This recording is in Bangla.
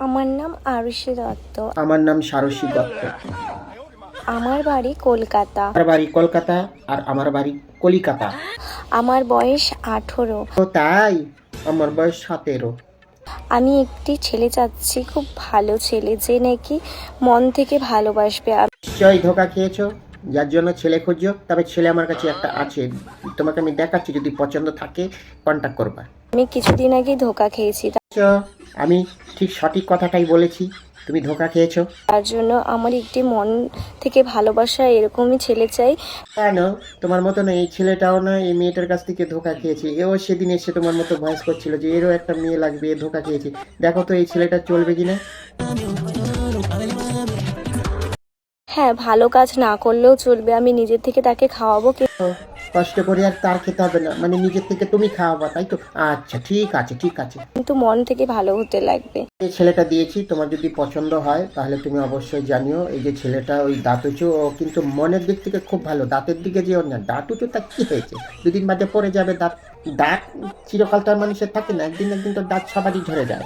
আমার নাম আরুষি দত্ত। আমার নাম সারসী দত্ত। আমার বাড়ি কলকাতা। আমার বাড়ি কলকাতা আর আমার বাড়ি কলিকাতা। আমার বয়স 18। তো তাই, আমার বয়স 17। আমি একটি ছেলে চাচ্ছি, খুব ভালো ছেলে, যে নাকি মন থেকে ভালোবাসবে। নিশ্চয়ই ধোকা খেয়েছো, যার জন্য ছেলে খুঁজছো। তবে ছেলে আমার কাছে একটা আছে, তোমাকে আমি দেখাচ্ছি, যদি পছন্দ থাকে কন্ট্যাক্ট করবা। আমি কিছুদিন আগে ধোকা খেয়েছি, আচ্ছা, আমি ঠিক সঠিক কথাটাই বলেছি, তুমি ধোকা খেয়েছো। তার জন্য আমার একটি মন থেকে ভালোবাসা এরকমই ছেলে চাই। কেন, তোমার মতো না এই ছেলেটাও না এই মেয়েটার কাছ থেকে ধোকা খেয়েছে। এও সেদিন এসে তোমার মতো ভয়েস করছিল যে এরও একটা মেয়ে লাগবে, এ ধোকা খেয়েছে। দেখো তো এই ছেলেটা চলবে কিনা। হ্যাঁ, ভালো কাজ না করলেও চলবে, আমি নিজের থেকে তাকে খাওয়াবো। ও, কষ্ট করে আর তার খেতে হবে না, মানে নিজের থেকে তুমি খাওয়াবা, তাই তো? আচ্ছা, ঠিক আছে ঠিক আছে। কিন্তু মন থেকে ভালো হতে লাগবে। এই ছেলেটা দিয়েছি, তোমার যদি পছন্দ হয় তাহলে তুমি অবশ্যই জানিও। এই যে ছেলেটা ওই দাঁত উঁচু, ও কিন্তু মনের দিক থেকে খুব ভালো, দাঁতের দিকে যেও না। দাঁত উঁচু তা কি হয়েছে, দুদিন বাদে পড়ে যাবে দাঁত। দাঁত চিরকাল তার মানুষের থাকে না, একদিন একদিন তো দাঁত সবারই ঝরে যায়।